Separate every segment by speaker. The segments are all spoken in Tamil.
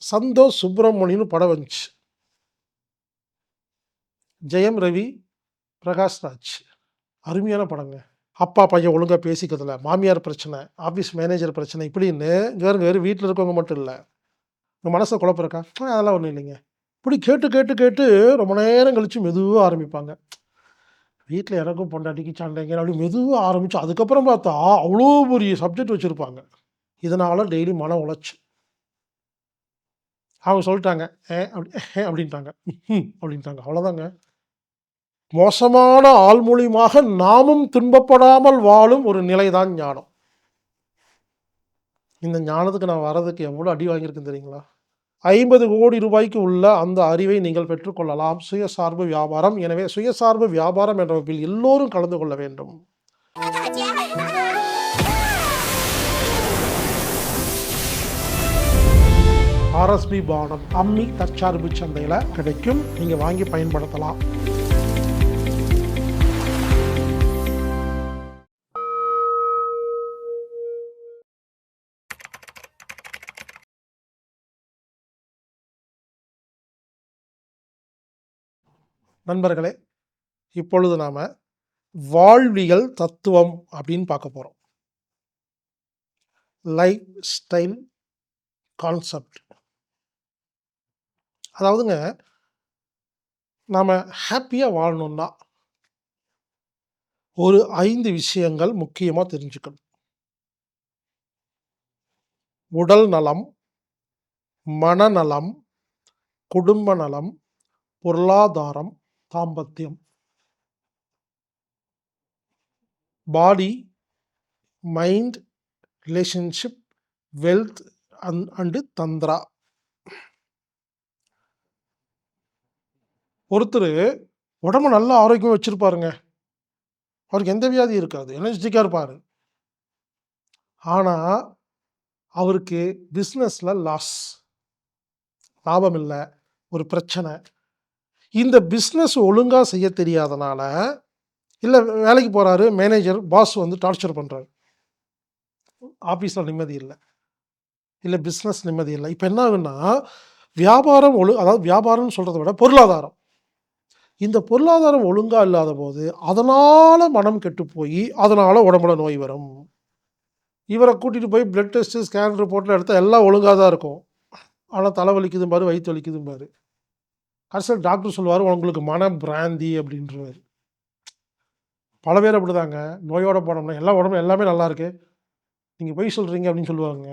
Speaker 1: சந்தோஷ் சுப்பிரமணியன்னு படம் வந்துச்சு. ஜெயம் ரவி, பிரகாஷ் ராஜ். அருமையான படங்க. அப்பா, பையன் ஒழுங்கா பேசிக்கிறதில்ல, மாமியார் பிரச்சனை, ஆஃபீஸ் மேனேஜர் பிரச்சனை இப்படின்னு இங்க பாருங்க வெறும் வீட்ல இருக்கவங்க மட்டும் இல்ல. உங்க மனசுல குழப்பம் இருக்கா? அதெல்லாம் ஒண்ணும் இல்லைங்க. இப்படி கேட்டு, கேட்டு, கேட்டு ரொம்ப நேரம் கழிச்சு மெதுவா ஆரம்பிப்பாங்க. வீட்ல எனக்கும் பொண்டாட்டிக்கும் சண்டைங்க அப்படி மெதுவா ஆரம்பிச்சு, அதுக்கப்புறம் பார்த்தா அவ்வளோ பெரிய சப்ஜெக்ட் வச்சிருப்பாங்க. இதனால டெய்லி மன உளைச்சல். அவங்க சொல்லிட்டாங்க. அப்படின்ட்டாங்க. அப்படின்ட்டாங்க. அவ்வளோதாங்க. மோசமான ஆள் மூலியமாக நாமும் துன்பப்படாமல் வாழும் ஒரு நிலைதான் ஞானம். இந்த ஞானத்துக்கு நான் வர்றதுக்கு எவ்வளோ அடி வாங்கியிருக்கேன் தெரியுங்களா? 50,00,00,000 உள்ள அந்த அறிவை நீங்கள் பெற்றுக்கொள்ளலாம். சுயசார்பு வியாபாரம். எனவே சுயசார்பு வியாபாரம் என்ற வகுப்பில் எல்லோரும் கலந்து கொள்ள வேண்டும். ஆர்எஸ்பி பானம் அம்மி தற்சார்பு சந்தையில் கிடைக்கும். நீங்க வாங்கி பயன்படுத்தலாம். நண்பர்களே, இப்பொழுது நாம வாழ்வியல் தத்துவம் அப்படின்னு பார்க்க போறோம். Life style concept. அதாவதுங்க, நாம ஹாப்பியா வாழணும்னா ஒரு 5 விஷயங்கள் முக்கியமா தெரிஞ்சுக்கணும். உடல் நலம், மனநலம், குடும்ப நலம், பொருளாதாரம், தாம்பத்தியம். பாடி, மைண்ட், ரிலேஷன்ஷிப், வெல்த் அண்ட் தந்திரா. ஒருத்தர் உடம்பு நல்ல ஆரோக்கியம் வச்சிருப்பாருங்க. அவருக்கு எந்த வியாதியும் இருக்காது. எனர்ஜெட்டிக்கா இருப்பாரு. ஆனா, அவருக்கு பிசினஸ்ல லாஸ். லாபம் இல்ல. ஒரு பிரச்சனை. இந்த பிசினஸ் ஒழுங்கா செய்ய தெரியாதனால, இல்ல வேலைக்கு போறாரு, மேனேஜர், பாஸ் வந்து டார்ச்சர் பண்றாரு. ஆபீஸ்ல நிம்மதி இல்ல. இல்ல பிசினஸ் நிம்மதி இல்ல. இப்ப என்ன ஆகுன்னா, வியாபாரம் அதாவது வியாபாரம்னு சொல்றத விட பொருளாதாரம். இந்த பொருளாதாரம் ஒழுங்கா இல்லாதபோது, அதனால மனம் கெட்டுப் போயி, அதனால உடம்புல நோய் வரும். இவர கூட்டிட்டு போய் பிளட் டெஸ்ட், ஸ்கேன் ரிப்போர்ட்லாம் எடுத்தா எல்லாம் ஒழுங்கா தான் இருக்கும். ஆனா தலை வலிக்குதும்பாரு, வயித்து வலிக்குதும்பாரு. கடைசில டாக்டர் சொல்லுவாரு, உங்களுக்கு மன பிராந்தி அப்படின்ருவாரு. பல பேர் அப்படிதாங்க. நோயோட போனோம்னா, உடம்பு எல்லாமே நல்லா இருக்கு. நீங்க பொய் சொல்றீங்க அப்படின்னு சொல்லுவாங்க.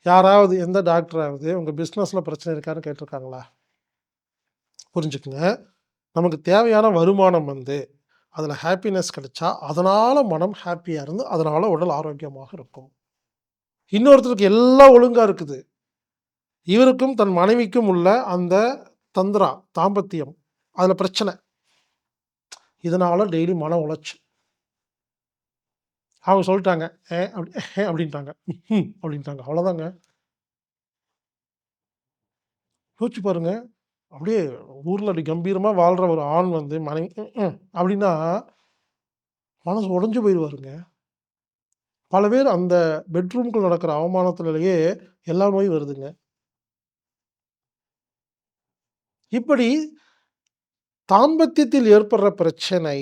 Speaker 1: யாராவது எந்த டாக்டராவது உங்க பிசினஸ்ல பிரச்சனை இருக்கான்னு கேட்டுருக்காங்களா? புரிஞ்சுக்குங்க. நமக்கு தேவையான வருமானம் வந்து, அதுல ஹேப்பினஸ் கிடைச்சா, அதனால மனம் ஹேப்பியா இருந்து, அதனால உடல் ஆரோக்கியமாக இருக்கும். இன்னொருத்தருக்கு எல்லாம் ஒழுங்கா இருக்குது. இவருக்கும் தன் மனைவிக்கும் உள்ள அந்த தந்திரா, தாம்பத்தியம், அதுல பிரச்சனை. இதனால டெய்லி மன உளைச்சல். அவங்க சொல்லிட்டாங்க. அப்படின்ட்டாங்க. அப்படின்ட்டாங்க. அவ்வளோதாங்க. யோசிச்சு பாருங்க. அப்படியே ஊர்ல அப்படி கம்பீரமா வாழ்ற ஒரு ஆண் வந்து மனைவி அப்படின்னா, மனசு உடைஞ்சு போயிருவாருங்க. பல பேர் அந்த பெட்ரூம்குள்ள நடக்கிற அவமானத்திலேயே எல்லா நோயும் வருதுங்க. இப்படி தாம்பத்தியத்தில் ஏற்படுற பிரச்சனை,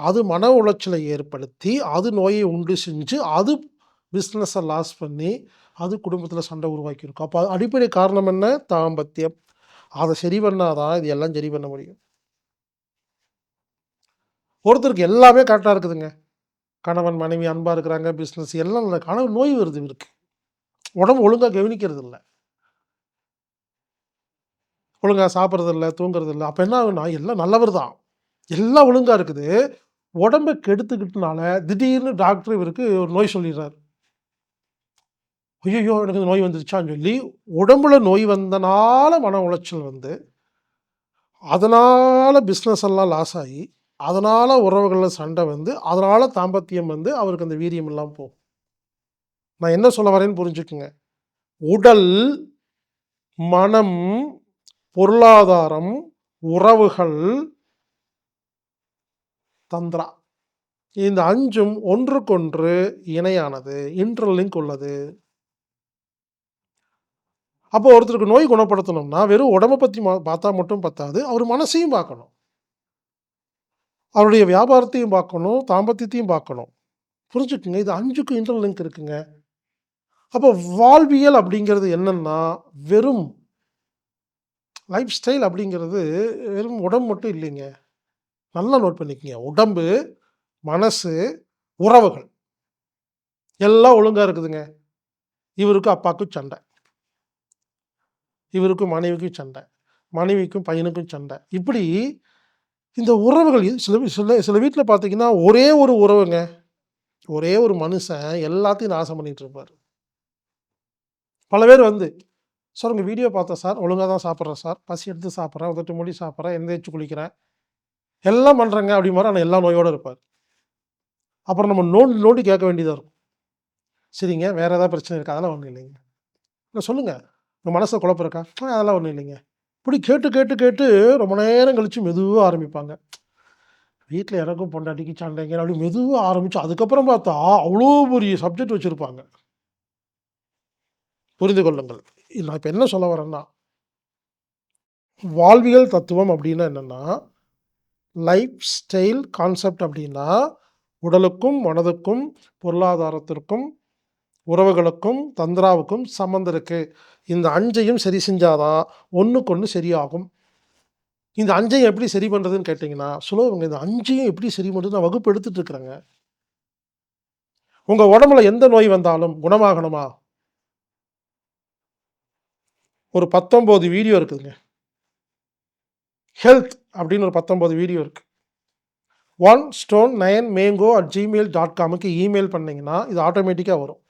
Speaker 1: அது மன உளைச்சலை ஏற்படுத்தி, அது நோயை உண்டு செஞ்சு, அது பிசினஸ லாஸ் பண்ணி, அது குடும்பத்தில சண்டை உருவாக்கியிருக்கும். அப்ப அடிப்படை காரணம் என்ன? தாம்பத்தியம். அத சரி பண்ணா தான், இது எல்லாம் சரி பண்ண முடியும். ஒருத்தருக்கு எல்லாமே கரெக்ட்டா இருக்குதுங்க. கணவன், மனைவி அன்பா இருக்கிறாங்க, பிசினஸ் எல்லாம் நல்லா இருக்கு. ஆனா நோய் வருது இவருக்கு. உடம்பு ஒழுங்கா கவனிக்கிறது இல்ல. ஒழுங்கா சாப்பிடுறது இல்ல, தூங்குறது இல்ல. அப்ப என்ன ஆகும்னா, எல்லாம் நல்லவர் தான். எல்லாம் ஒழுங்கா இருக்குது. உடம்ப கெடுத்துக்கிட்டனால, திடீர்னு டாக்டர் இவருக்கு ஒரு நோய் சொல்லிடுறாரு. ஐய்யய்யோ! எனக்கு இந்த நோய் வந்துருச்சான்னு சொல்லி, உடம்புல நோய் வந்தனால மன உளைச்சல் வந்து, அதனால பிசினஸ் எல்லாம் லாஸ் ஆயி, அதனால உறவுகள்ல சண்டை வந்து, அதனால தாம்பத்தியம் வந்து அவருக்கு அந்த வீரியம் இல்லாம போகும். நான் என்ன சொல்ல வரேன்னு புரிஞ்சுக்கங்க. உடல், மனம், பொருளாதாரம், உறவுகள், தந்திரா. இந்த 5ம் ஒன்றுக்கொன்று இணையானது. இன்டர்லிங்க் உள்ளது. அப்போ ஒருத்தருக்கு நோய் குணப்படுத்தணும்னா, வெறும் உடம்ப பத்தி பார்த்தா மட்டும் பத்தாது. அவர் மனசையும் பார்க்கணும். அவருடைய வியாபாரத்தையும் பார்க்கணும், தாம்பத்தியத்தையும் பார்க்கணும். புரிஞ்சுக்குங்க. இது 5க்கும் இன்டர்லிங்க் இருக்குங்க. அப்போ வாழ்வியல் அப்படிங்கிறது என்னன்னா, வெறும் லைஃப் ஸ்டைல் அப்படிங்கிறது வெறும் உடம்பு மட்டும் இல்லைங்க. நல்லா நோட் பண்ணிக்கங்க. உடம்பு, மனசு, உறவுகள் எல்லாம் ஒழுங்கா இருக்குதுங்க. இவருக்கும் அப்பாவுக்கும் சண்டை. இவருக்கும் மனைவிக்கும் சண்டை. மனைவிக்கும் பையனுக்கும் சண்டை. இப்படி இந்த உறவுகள் சில சில சில வீட்ல பார்த்தீங்கன்னா, ஒரே ஒரு உறவுங்க. ஒரே ஒரு மனுஷன் எல்லாத்தையும் நாசம் பண்ணிட்டு இருப்பாரு. பல பேர் வந்து, "சார் உங்க வீடியோ பார்த்தேன் சார். ஒழுங்கா தான் சாப்பிடுறேன் சார். பசி எடுத்து சாப்பிடுறேன். உதட்டு மூடி சாப்பிடுறேன். எந்திரிச்சு குளிக்கிறேன். எல்லாம் பண்றேங்க" அப்படிம்பாரு. ஆனா எல்லா நோயோட இருப்பாரு. அப்புறம் நம்ம நோண்டி நோண்டி கேட்க வேண்டியதா இருக்கும். "சரிங்க, வேற ஏதாவது பிரச்சனை இருக்கா?" "அதெல்லாம் ஒண்ணும் இல்லைங்க." "இல்ல சொல்லுங்க. உங்க மனசுல குழப்பம் இருக்கா?" அதெல்லாம் ஒண்ணும் இல்லைங்க." இப்படி கேட்டு கேட்டு கேட்டு ரொம்ப நேரம் கழிச்சு மெதுவா ஆரம்பிப்பாங்க. வீட்ல எனக்கும் பொண்டாட்டிக்கும் சண்டைங்க அப்படி மெதுவா ஆரம்பிச்சு, அதுக்கப்புறம் பார்த்தா அவ்வளோ பெரிய சப்ஜெக்ட் வச்சிருப்பாங்க. புரிந்து கொள்ளுங்கள். நான் இப்ப என்ன சொல்ல வரேன்னா, வாழ்வியல் தத்துவம் அப்படின்னா என்னன்னா, லைஃப் ஸ்டைல் கான்செப்ட் அப்படின்னா, உடலுக்கும், மனதுக்கும், பொருளாதாரத்திற்கும், உறவுகளுக்கும், தந்திராவுக்கும் சம்மந்தம் இருக்கு. இந்த 5யும் சரி செஞ்சா தான் ஒண்ணுக்கொண்ணு சரியாகும். இந்த 5யும் எப்படி சரி பண்றதுன்னு கேட்டீங்கன்னா, சுலபங்க. இந்த 5யும் எப்படி சரி பண்றது நான் வகுப்பு எடுத்துட்டு இருக்கிறேங்க. உங்க உடம்புல எந்த நோய் வந்தாலும் குணமாகணுமா? ஒரு 19 வீடியோ இருக்குதுங்க. ஹெல்த் அப்படின்னு ஒரு 19 வீடியோ இருக்கு. onestone9mango@gmail.comக்கு இமெயில் பண்ணீங்கன்னா, இது ஆட்டோமேட்டிக்கா வரும்.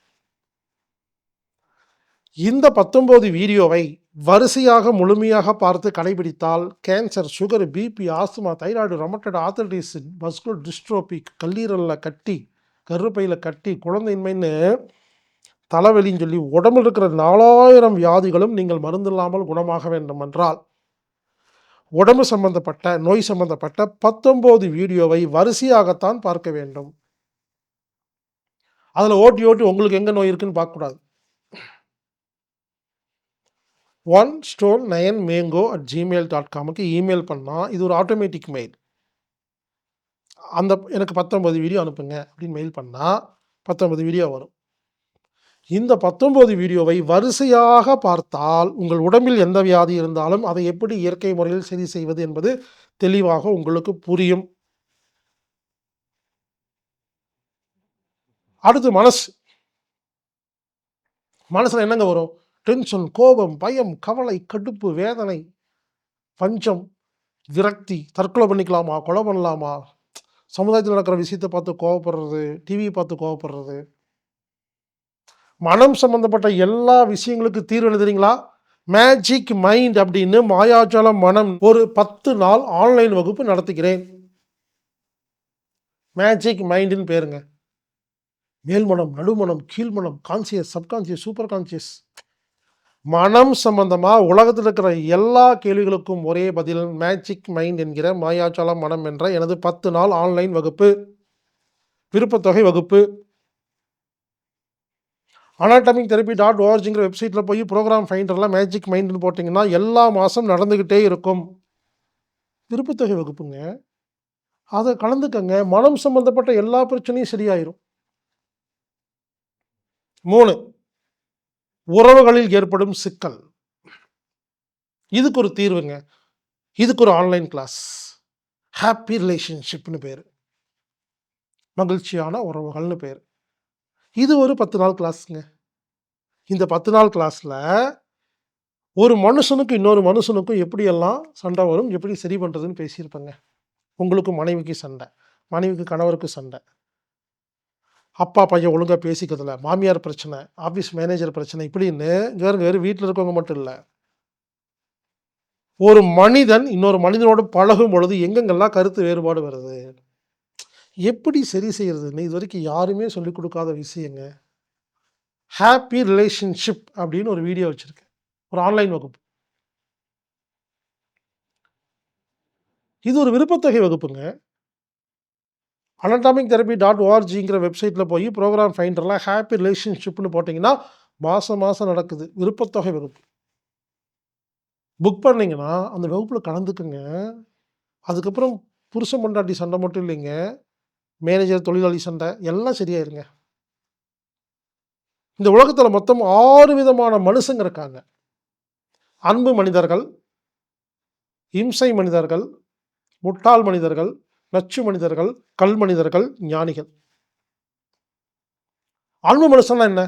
Speaker 1: இந்த 19 வீடியோவை வரிசையாக முழுமையாக பார்த்து கடைபிடித்தால், cancer, sugar, BP, asthma, thyroid, rheumatoid arthritis, muscular dystrophy, கல்லீரல்ல கட்டி, கருப்பையில கட்டி, குழந்தையின்மைன்னு தலைவலின்னு சொல்லி உடம்பில் இருக்கிற 4000 வியாதிகளும் நீங்கள் மருந்தில்லாமல் குணமாக வேண்டுமென்றால், உடம்பு சம்பந்தப்பட்ட, நோய் சம்பந்தப்பட்ட 19 வீடியோவை வரிசையாகத்தான் பார்க்க வேண்டும். அதில ஓட்டி ஓட்டி உங்களுக்கு எங்க நோய் இருக்குன்னு பார்க்கக்கூடாது. onestone9mango@gmail.comக்கு இமெயில் பண்ணா, இது ஒரு ஆட்டோமேட்டிக் மெயில். எனக்கு 19 வீடியோ அனுப்புங்க அப்படின்னு மெயில் பண்ணா, 19 வீடியோ வரும். இந்த 19 வீடியோவை வரிசையாக பார்த்தால், உங்கள் உடம்பில் எந்த வியாதி இருந்தாலும், அதை எப்படி இயற்கை முறையில் சரி செய்வது என்பது தெளிவாக உங்களுக்கு புரியும். அடுத்து மனசு. மனசுல என்னங்க வரும்? டென்ஷன், கோபம், பயம், கவலை, கடுப்பு, வேதனை, பஞ்சம், விரக்தி, தற்கொலை பண்ணிக்கலாமா? கொலை பண்ணலாமா? சமுதாயத்தில நடக்கிற விஷயத்த பார்த்து கோவப்படுறது, டிவிய பார்த்து கோவப்படுறது. மனம் சம்பந்தப்பட்ட எல்லா விஷயங்களுக்கும் தீர்வு என்ன தெரியுங்களா? மேஜிக் மைண்ட் அப்படின்னு மாயாஜால மனம் ஒரு 10 நாள் ஆன்லைன் வகுப்பு நடத்துகிறேன். மேஜிக் மைண்டுன்னு பேருங்க. மேல்மனம், நடுமனம், கீழ்மனம், கான்ஷியஸ், சப்கான்ஷியஸ், சூப்பர் கான்ஷியஸ். மனம் சம்பந்தமா உலகத்தில் இருக்கிற எல்லா கேள்விகளுக்கும் ஒரே பதில் மேஜிக் மைண்ட் என்கிற மாயாஜால மனம் என்ற எனது 10 நாள் ஆன்லைன் வகுப்பு. விருப்பத்தொகை வகுப்பு. அனாட்டமிக் தெரப்பி டாட் ஓஆர்ஜிங்கிற வெப்சைட்டில் போய் ப்ரோக்ராம் ஃபைண்டரில் மேஜிக் மைண்டுன்னு போட்டிங்கன்னா எல்லா மாதம் நடந்துக்கிட்டே இருக்கும். விருப்பத்தொகை வகுப்புங்க. அதை கலந்துக்கங்க. மனம் சம்பந்தப்பட்ட எல்லா பிரச்சனையும் சரியாயிரும். 3 உறவுகளில் ஏற்படும் சிக்கல். இதுக்கு ஒரு தீர்வுங்க. இதுக்கு ஒரு ஆன்லைன் கிளாஸ். ஹாப்பி ரிலேஷன்ஷிப்னு பேரு. மகிழ்ச்சியான உறவுகள்னு பேரு. இது ஒரு 10 நாள் கிளாஸ்ங்க. இந்த 10 நாள் கிளாஸ்ல ஒரு மனுஷனுக்கும் இன்னொரு மனுஷனுக்கும் எப்படியெல்லாம் சண்டை வரும், எப்படி சரி பண்றதுன்னு பேசியிருப்பேங்க. உங்களுக்கு மனைவிக்கு சண்டை, மனைவிக்கு கணவருக்கு சண்டை, அப்பா பையன் ஒழுங்கா பேசிக்கிறதில்ல, மாமியார் பிரச்சனை, ஆஃபீஸ் மேனேஜர் பிரச்சனை இப்படின்னு வெறும் வீட்ல இருக்கவங்க மட்டும் இல்ல. ஒரு மனிதன் இன்னொரு மனிதனோடு பழகும் பொழுது எங்கெங்கெல்லாம் கருத்து வேறுபாடு வருது, எப்படி சரி செய்யறதுன்னு இதுவரைக்கும் யாருமே சொல்லிக் கொடுக்காத விஷயங்க. ஹாப்பி ரிலேஷன்ஷிப் அப்படின்னு ஒரு வீடியோ வச்சிருக்கேன். ஒரு ஆன்லைன் வகுப்பு. இது ஒரு விருப்பத்தொகை வகுப்புங்க. அனாட்டாமிக் தெரப்பி டாட் ஓஆர்ஜிங்கிற வெப்சைட்ல போய் ப்ரோக்ராம் ஃபைண்டர்ல ஹாப்பி ரிலேஷன்ஷிப்னு போட்டிங்கன்னா, மாசம் மாசம் நடக்குது. விருப்பத்தொகை வகுப்பு. புக் பண்ணீங்கன்னா, அந்த வகுப்புல கலந்துக்குங்க. அதுக்கப்புறம் புருஷன் பொண்டாட்டி சண்டை மட்டும் இல்லைங்க. மேனேஜர், தொழிலாளி சண்டை எல்லாம் சரியாயிருங்க. இந்த உலகத்துல மொத்தம் 6 விதமான மனுஷங்க இருக்காங்க. அன்பு மனிதர்கள், இம்சை மனிதர்கள், முட்டாள் மனிதர்கள், நச்சு மனிதர்கள், கல் மனிதர்கள், ஞானிகள். அன்பு மனுஷன்னா என்ன?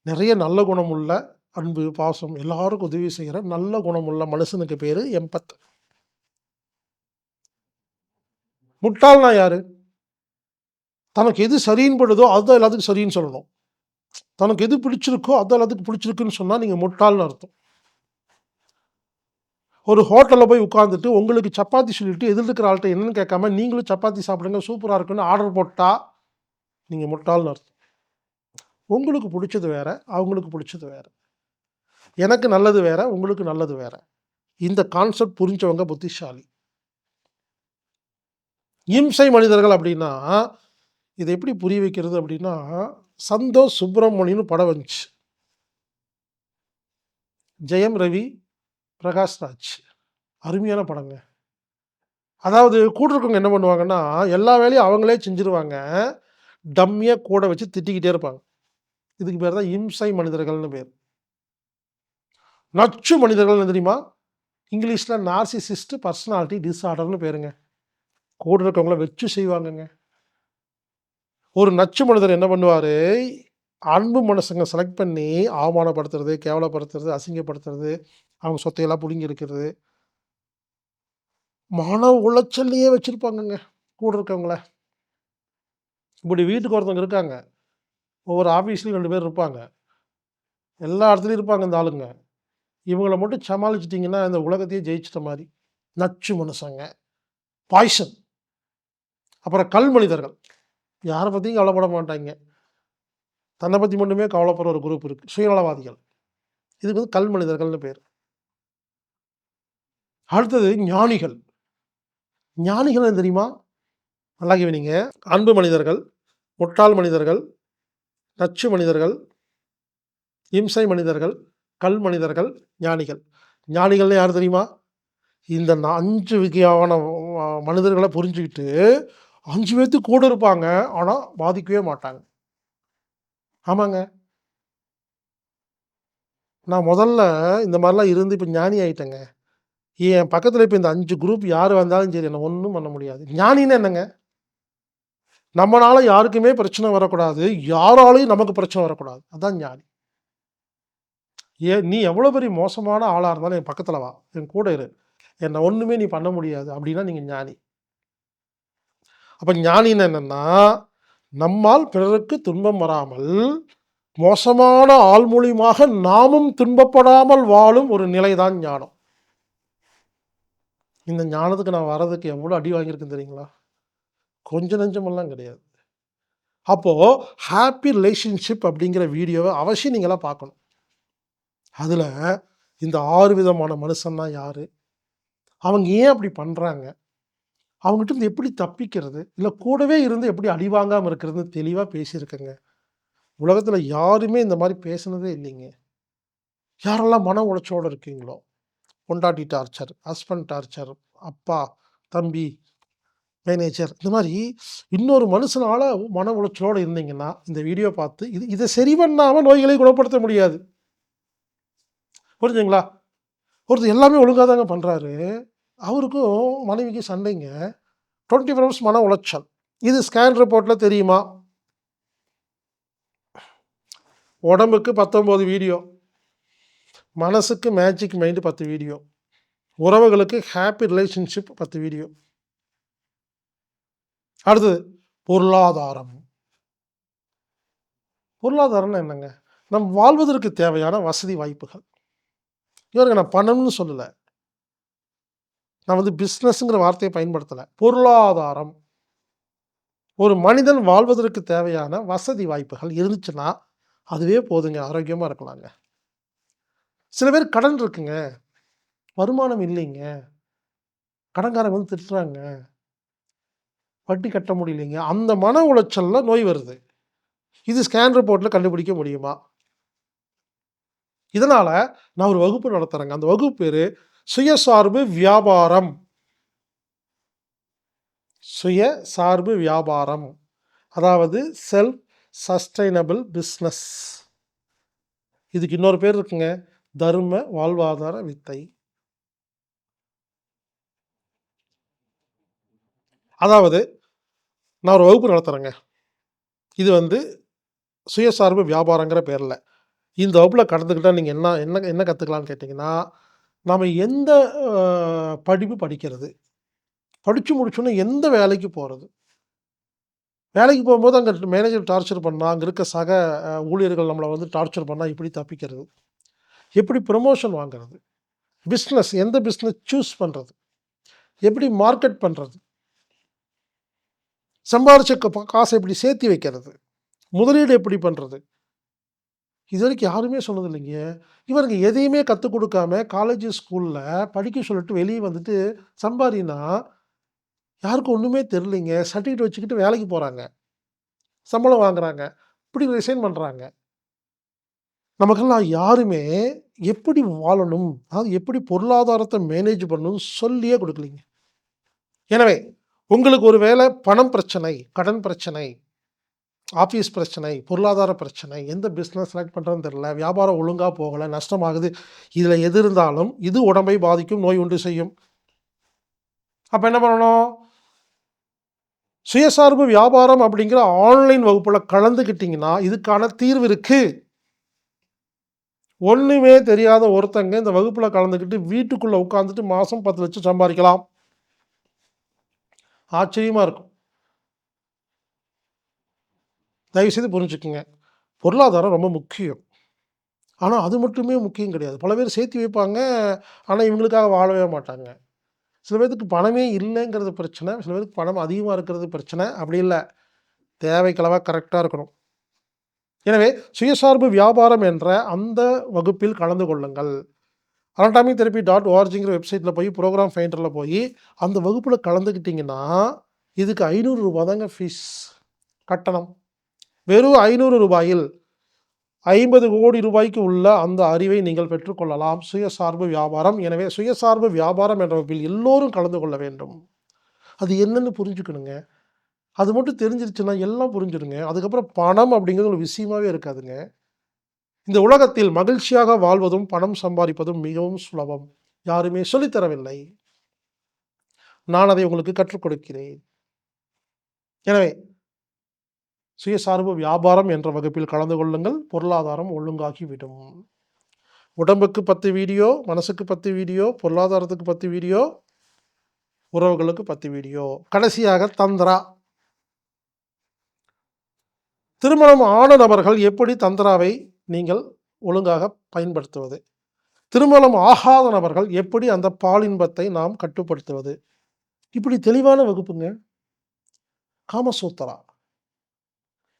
Speaker 1: நெறைய நல்ல குணம் உள்ள, அன்பு, பாசம் எல்லாருக்கும் உதவி செய்ற நல்ல குணமுள்ள மனுஷனுக்கு பேரு எம்பத். முட்டாள்னா யாரு? தனக்கு எது சரின்னு படுதோ, அதுதான் எல்லாத்துக்கும் சரின்னு சொல்லணும். தனக்கு எது பிடிச்சிருக்கோ, அதான் எல்லாத்துக்கும் பிடிச்சிருக்குன்னு சொன்னா, நீங்க முட்டாள்ன்னு அர்த்தம். ஒரு ஹோட்டல்ல போய் உட்கார்ந்துட்டு, உங்களுக்கு சப்பாத்தி சொல்லிட்டு, எதிர்ல இருக்கிற ஆள்ட்ட என்னன்னு கேட்காம, நீங்களும் சப்பாத்தி சாப்பிடுங்க, சூப்பரா இருக்குன்னு ஆர்டர் போட்டா, நீங்க முட்டாள்ன்னு அர்த்தம். உங்களுக்கு புடிச்சது வேற, அவங்களுக்கு புடிச்சது வேற. எனக்கு நல்லது வேற, உங்களுக்கு நல்லது வேற. இந்த கான்செப்ட் புரிஞ்சவங்க புத்திசாலி. இம்சை மனிதர்கள் அப்டின்னா, இத எப்படி புரிய வைக்கிறது அப்டின்னா, சந்தோஷ் சுப்ரமணியன்னு படம் வந்துச்சு. ஜெயம் ரவி, பிரகாஷ் ராஜ். அருமையான படங்க. அதாவது கூட இருக்கவங்க என்ன பண்ணுவாங்கன்னா, எல்லா வேலையும் அவங்களே செஞ்சுருவாங்க. டம்மியா கூட வச்சு திட்டிக்கிட்டே இருப்பாங்க. இதுக்கு பேர் தான் இம்சை மனிதர்கள்னு பேரு. நச்சு மனிதர்கள் என்ன தெரியுமா? இங்கிலீஷ்ல நார்சிசிஸ்ட் பர்சனாலிட்டி டிஸார்டர்ன்னு பேருங்க. கூட இருக்கவங்கள வச்சு செய்வாங்கங்க. ஒரு நச்சு மனிதர் என்ன பண்ணுவாரு, அன்பு மனுஷங்க செலக்ட் பண்ணி அவமானப்படுத்துறது, கேவலப்படுத்துறது, அசிங்கப்படுத்துறது, அவங்க சொத்தையெல்லாம் புடுங்கி எடுக்கிறது. மன உளைச்சல்லயே வச்சிருப்பாங்கங்க, கூட இருக்கவங்கள. இப்படி வீட்டுக்கு ஒருத்தவங்க இருக்காங்க. ஒவ்வொரு ஆஃபீஸ்லயும் 2 பேர் இருப்பாங்க. எல்லா இடத்துலயும் இருப்பாங்க இந்த ஆளுங்க. இவங்கள மட்டும் சமாளிச்சுட்டீங்கன்னா, இந்த உலகத்தையே ஜெயிச்சுட்ட மாரி. நச்சு மனுஷங்க. பாய்சன். அப்புறம் கல் மனிதர்கள். யார பத்தியும் கவலைப்பட மாட்டாய்ங்க. தன்ன பத்தி மட்டுமே கவலைப்படுற ஒரு குரூப் இருக்கு. சுயநலவாதிகள். இதுக்கு வந்து கல் மனிதர்கள்னு பேரு. அடுத்தது ஞானிகள். ஞானிகள் என்ன தெரியுமா? நல்லா கவனிங்க. அன்பு மனிதர்கள், முட்டாள் மனிதர்கள், நச்சு மனிதர்கள், இம்சை மனிதர்கள், கல் மனிதர்கள், ஞானிகள். ஞானிகள்னா யார் தெரியுமா? இந்த 5 வகையான மனிதர்கள புரிஞ்சுகிட்டு 5 பேத்துக்கு கூட இருப்பாங்க. ஆனா பாதிக்கவே மாட்டாங்க. ஆமாங்க. நான் முதல்ல இந்த மாரிலாம் இருந்து இப்ப ஞானி ஆயிட்டேங்க. என் பக்கத்துல இப்ப இந்த 5 குரூப் யாரு வந்தாலும் சரி, என்ன ஒண்ணும் பண்ண முடியாது. ஞானின்னா என்னங்க? நம்மனால யாருக்குமே பிரச்சனை வரக்கூடாது. யாராலயும் நமக்கு பிரச்சனை வரக்கூடாது. அதான் ஞானி. நீ எவ்வளோ பெரிய மோசமான ஆளா இருந்தாலும் என் பக்கத்துல வா. என் கூட இரு. என்ன ஒண்ணுமே நீ பண்ண முடியாது. அப்டின்னா நீங்க ஞானி. அப்ப ஞானின்னா என்னன்னா, நம்மால் பிறருக்கு துன்பம் வராமல், மோசமான ஆள் மூலியமாக நாமும் துன்பப்படாமல் வாழும் ஒரு நிலை தான் ஞானம். இந்த ஞானத்துக்கு நான் வர்றதுக்கு எவ்வளோ அடி வாங்கியிருக்கேன் தெரியுங்களா? கொஞ்சம் நெஞ்சமெல்லாம் கிடையாது. அப்போ ஹேப்பி ரிலேஷன்ஷிப் அப்படிங்கிற வீடியோவ அவசியம் நீங்கலாம் பார்க்கணும். அதுல இந்த 6 விதமான மனுஷன்னா யாரு? அவங்க ஏன் அப்படி பண்றாங்க? அவங்ககிட்ட இருந்து எப்படி தப்பிக்கிறது? இல்ல கூடவே இருந்து எப்படி அடி வாங்காம இருக்கிறதுன்னு தெளிவா பேசியிருக்கேங்க. உலகத்துல யாருமே இந்த மாரி பேசுனதே இல்லைங்க. யாரெல்லாம் மன உளைச்சலோட இருக்கீங்களோ, பொண்டாட்டி டார்ச்சர், ஹஸ்பண்ட் டார்ச்சர், அப்பா, தம்பி, மேனேஜர் இந்த மாரி இன்னொரு மனுஷனால மன உளைச்சலோட இருந்தீங்கன்னா, இந்த வீடியோ பார்த்து இத சரி பண்ணாம நோய்களை குணப்படுத்த முடியாது. புரிஞ்சுதுங்களா? ஒருத்தர் எல்லாமே ஒழுங்கா தாங்க பண்றாரு. அவருக்கும் மனைவிக்கும் சண்டைங்க. 24 ஹவர்ஸ் மன உளைச்சல். இது ஸ்கேன் ரிப்போர்ட்ல தெரியுமா? உடம்புக்கு 19 வீடியோ. மனசுக்கு மேஜிக் மைண்ட் 10 வீடியோ. உறவுகளுக்கு ஹேப்பி ரிலேஷன்ஷிப் 10 வீடியோ. அடுத்தது பொருளாதாரம். பொருளாதாரம்னா என்னங்க? நம் வாழ்வதற்கு தேவையான வசதி வாய்ப்புகள். இவருங்க நான் பணம்னு சொல்லல. நான் வந்து பிசினஸ்ங்கிற வார்த்தைய பயன்படுத்தல. பொருளாதாரம். ஒரு மனிதன் வாழ்வதற்கு தேவையான வசதி வாய்ப்புகள் இருந்துச்சுன்னா, அதுவே போதுங்க. ஆரோக்கியமா இருக்கலாங்க. சில பேருக்கு கடன் இருக்குங்க. வருமானம் இல்லைங்க. கடன்காரங்க வந்து திட்டுறாங்க. வட்டி கட்ட முடியலைங்க. அந்த மன உளைச்சல்ல நோய் வருது. இது ஸ்கேன் ரிப்போர்ட்ல கண்டுபிடிக்க முடியுமா? இதனால நான் ஒரு வகுப்பு நடத்துறேங்க. அந்த வகுப்பு பேரு சுயசார்பு வியாபாரம். சுயசார்பு வியாபாரம். அதாவது செல்ஃப் சஸ்டெய்னபிள் பிசினஸ். இதுக்கு இன்னொரு பேர் இருக்குங்க. தர்ம வாழ்வாதார வித்தை. அதாவது நான் ஒரு வகுப்பு நடத்துறேங்க. இது வந்து சுயசார்பு வியாபாரங்கிற பேர்ல. இந்த வகுப்புல கலந்துக்கிட்டா நீங்க என்ன என்ன என்ன கத்துக்கலாம்னு கேட்டீங்கன்னா, நாம எந்த அ படிப்பு படிக்கிறது? படிச்சு முடிச்சோனே எந்த வேலைக்கு போறது? வேலைக்கு போம்போது அங்க மேனேஜர் டார்ச்சர் பண்ணா, அங்க இருக்க சக ஊழியர்கள் நம்மள வந்து டார்ச்சர் பண்ணா எப்படி தப்பிக்கிறது? எப்படி ப்ரமோஷன் வாங்குறது? பிசினஸ் எந்த பிசினஸ் சூஸ் பண்றது? எப்படி மார்க்கெட் பண்றது? சம்பாரிச்ச காச எப்படி சேர்த்தி வைக்கிறது? முதலீடு எப்படி பண்றது? இதுவரைக்கும் யாருமே சொன்னது இல்லைங்க. இவனுங்க எதையுமே கத்துக் குடுக்காம காலேஜ், ஸ்கூல்ல படிக்க சொல்லிட்டு வெளிய வந்துட்டு சம்பாரின்னா, யாருக்கும் ஒண்ணுமே தெரியலைங்க. சர்டிஃபிகேட் வச்சுக்கிட்டு வேலைக்கு போறாங்க. சம்பளம் வாங்குறாங்க. இப்படி ரிசைன் பண்றாங்க. நமக்கெல்லாம் யாருமே எப்படி வாழணும்? அதாவது எப்படி பொருளாதாரத்த மேனேஜ் பண்ணணும்னு சொல்லியே குடுக்கலைங்க. எனவே, உங்களுக்கு ஒரு வேள பணம் பிரச்சனை, கடன் பிரச்சனை, ஆஃபீஸ் பிரச்சனை, பொருளாதார பிரச்சனை, எந்த பிசினஸ் செலக்ட் பண்றதுன்னு தெரியல, வியாபாரம் ஒழுங்கா போகல, நஷ்டமாகுது. இதுல எது இருந்தாலும் இது உடம்பை பாதிக்கும், நோய் உண்டு செய்யும். அப்ப என்ன பண்ணணும்? சுயசார்பு வியாபாரம் அப்படிங்கிற ஆன்லைன் வகுப்புல கலந்துக்கிட்டீங்கன்னா, இதுக்கான தீர்வு இருக்கு. ஒண்ணுமே தெரியாத ஒருத்தங்க இந்த வகுப்புல கலந்துக்கிட்டு வீட்டுக்குள்ள உட்கார்ந்துட்டு மாசம் 10,00,000 சம்பாரிக்கலாம். ஆச்சரியமா இருக்கும். தயவுசெய்து புரிஞ்சுக்கங்க. பொருளாதாரம் ரொம்ப முக்கியம். ஆனா, அது மட்டுமே முக்கியம் கிடையாது. பல பேர் சேர்த்து வைப்பாங்க. ஆனா, இவங்களுக்காக வாழவே மாட்டாங்க. சில பேத்துக்கு பணமே இல்லங்கிறது பிரச்சனை. சில பேருக்கு பணம் அதிகமா இருக்கிறது பிரச்சனை. அப்படி இல்ல. தேவைக்கு அளவா கரெக்ட்டா இருக்கணும். எனவே, சுயசார்பு வியாபாரம் என்ற அந்த வகுப்பில் கலந்து கொள்ளுங்கள். அனாட்டாமிக் தெரபி டாட் ஓஆர்ஜிங்கிற வெப்சைட்ல போய் புரோகிராம் ஃபைண்டர்ல போய் அந்த வகுப்புல கலந்துக்கிட்டீங்கன்னா, இதுக்கு ரூ. 500 தாங்க ஃபீஸ். கட்டணம். வெறும் ரூ. 500ல் 50,00,00,000 உள்ள அந்த அறிவை நீங்கள் பெற்றுக்கொள்ளலாம். சுயசார்பு வியாபாரம். எனவே சுயசார்பு வியாபாரம் என்ற வகுப்பில் எல்லோரும் கலந்து கொள்ள வேண்டும். அது என்னன்னு புரிஞ்சுக்கணுங்க. அது மட்டும் தெரிஞ்சிருச்சுன்னா எல்லாம் புரிஞ்சிருங்க. அதுக்கப்புறம் பணம் அப்படிங்கிறது ஒரு விஷயமாவே இருக்காதுங்க. இந்த உலகத்தில் மகிழ்ச்சியாக வாழ்வதும், பணம் சம்பாதிப்பதும் மிகவும் சுலபம். யாருமே சொல்லித் தரவில்லை. நான் அதை உங்களுக்கு கற்றுக் கொடுக்கிறேன். எனவே சுயசார்பு வியாபாரம் என்ற வகுப்பில் கலந்து கொள்ளுங்கள். பொருளாதாரம் ஒழுங்காகிவிடும். உடம்புக்கு 10 வீடியோ, மனசுக்கு 10 வீடியோ, பொருளாதாரத்துக்கு 10 வீடியோ, உறவுகளுக்கு 10 வீடியோ. கடைசியாக தந்திரா. திருமணம் ஆன நபர்கள் எப்படி தந்திராவை நீங்கள் ஒழுங்காக பயன்படுத்துவது? திருமணம் ஆகாத நபர்கள் எப்படி அந்த பாலின்பத்தை நாம் கட்டுப்படுத்துவது? இப்படி தெளிவான வகுப்புங்க. காமசூத்திரா.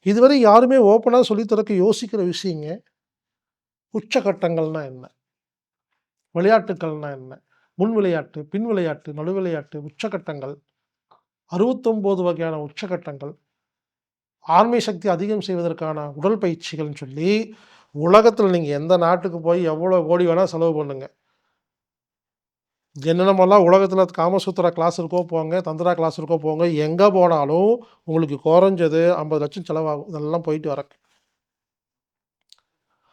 Speaker 1: இதுவரை யாருமே ஓப்பனா சொல்லி தரக்கு யோசிக்கிற விஷயங்க. உச்சகட்டங்கள்னா என்ன? விளையாட்டுக்கள்னா என்ன? முன் விளையாட்டு, பின் விளையாட்டு, நடு விளையாட்டு, உச்சகட்டங்கள், 69 வகையான உச்சகட்டங்கள், ஆண்மை சக்தி அதிகம் செய்வதற்கான உடல் பயிற்சிகள்னு சொல்லி, உலகத்தில நீங்க எந்த நாட்டுக்கு போய் எவ்வளோ கோடி வேணா செலவு பண்ணுங்க. என்னென்னமெல்லாம் உலகத்தில காமசூத்திரா கிளாஸ் இருக்கோ போங்க, தந்திரா கிளாஸ் இருக்கோ போங்க, எங்க போனாலும் உங்களுக்கு குறைஞ்சது 50,00,000 செலவாகும். இதெல்லாம் போயிட்டு வரக்கு.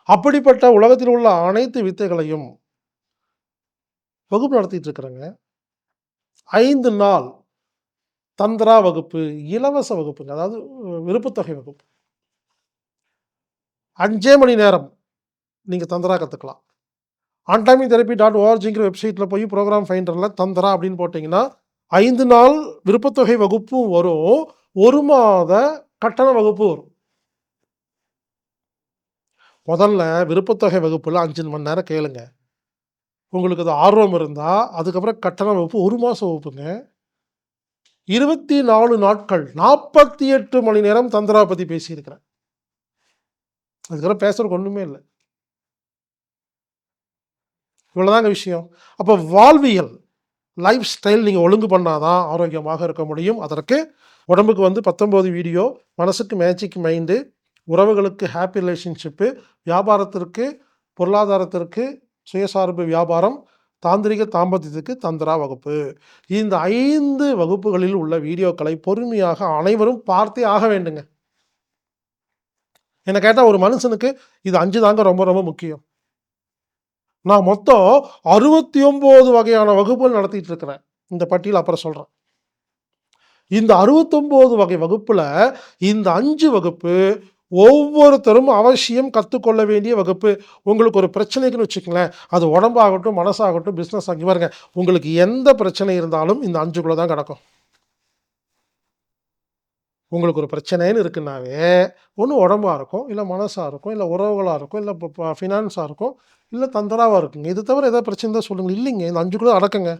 Speaker 1: அப்படிப்பட்ட உலகத்தில் உள்ள அனைத்து வித்தைகளையும் வகுப்பு நடத்திட்டு இருக்கிறேங்க. 5 நாள் தந்திரா வகுப்பு, இலவச வகுப்புங்க. அதாவது விருப்பத்தொகை வகுப்பு. 5 மணி நேரம் நீங்க தந்திரா கத்துக்கலாம். அன்டைமிங் தெரபி டாட் ஓஆர்ஜிங்கிற வெப்சைட்ல போய் புரோகிராம் ஃபைண்டர்ல தந்திரா அப்படின்னு போட்டீங்கன்னா, 5 நாள் விருப்பத்தொகை வகுப்பும் வரும். 1 மாத கட்டண வகுப்பு வரும். முதல்ல விருப்பத்தொகை வகுப்புல 5 மணி நேரம் கேளுங்க. உங்களுக்கு அது ஆர்வம் இருந்தா, அதுக்கப்புறம் கட்டண வகுப்பு 1 மாசம் வகுப்புங்க. 24 நாட்கள், 48 மணி நேரம் தந்திரா பத்தி பேசியிருக்கிறேன். அதுக்கப்புறம் பேசுறதுக்கு ஒண்ணுமே இல்ல. இவ்வளோதாங்க விஷயம். அப்ப வாழ்வியல், லைஃப் ஸ்டைல் நீங்க ஒழுங்கு பண்ணா தான் ஆரோக்கியமாக இருக்க முடியும். அதற்கு உடம்புக்கு வந்து 19 வீடியோ, மனசுக்கு மேஜிக் மைண்டு, உறவுகளுக்கு ஹேப்பி ரிலேஷன்ஷிப்பு, வியாபாரத்திற்கு பொருளாதாரத்திற்கு சுயசார்பு வியாபாரம், தாந்திரிக தாம்பத்தியத்துக்கு தந்திரா வகுப்பு. இந்த 5 வகுப்புகளில் உள்ள வீடியோக்களை பொறுமையாக அனைவரும் பார்த்தே ஆக வேண்டுங்க. என்ன கேட்டா ஒரு மனுஷனுக்கு இது 5 தாங்க ரொம்ப ரொம்ப முக்கியம். நான் மொத்தம் 69 வகையான வகுப்புகள் நடத்திட்டு இருக்கிறேன். இந்த பட்டியல் அப்புறம் சொல்றேன். இந்த 69 வகை வகுப்புல இந்த 5 வகுப்பு ஒவ்வொருத்தரும் அவசியம் கத்துக்கொள்ள வேண்டிய வகுப்பு. உங்களுக்கு ஒரு பிரச்சனைக்குன்னு வச்சுக்கங்களேன், அது உடம்பாகட்டும், மனசாகட்டும், பிசினஸ் ஆகி பாருங்க. உங்களுக்கு எந்த பிரச்சனை இருந்தாலும் இந்த 5க்குள்ள தான் கிடக்கும். உங்களுக்கு ஒரு பிரச்சனைன்னு இருக்குன்னாவே, ஒண்ணு உடம்பா இருக்கும், இல்ல மனசா இருக்கும், இல்ல உறவுகளா இருக்கும், இல்ல ஃபினான்ஸா இருக்கும், இல்ல தந்திராவா இருக்குங்க. இது தவிர ஏதாவது பிரச்சனை இருந்தா சொல்லுங்க. இல்லைங்க. இந்த 5க்குள்ள அடக்குங்க.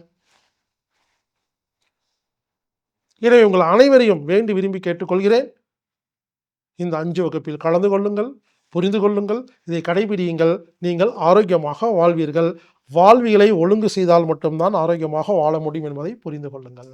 Speaker 1: எனவே உங்கள் அனைவரையும் வேண்டி விரும்பி கேட்டுக்கொள்கிறேன். இந்த 5 வகுப்பில் கலந்து கொள்ளுங்கள், புரிந்து கொள்ளுங்கள், இதை கடைபிடியுங்கள். நீங்கள் ஆரோக்கியமாக வாழ்வீர்கள். வாழ்வியலை ஒழுங்கு செய்தால் மட்டும் தான் ஆரோக்கியமாக வாழ முடியும் என்பதை புரிந்து கொள்ளுங்கள்.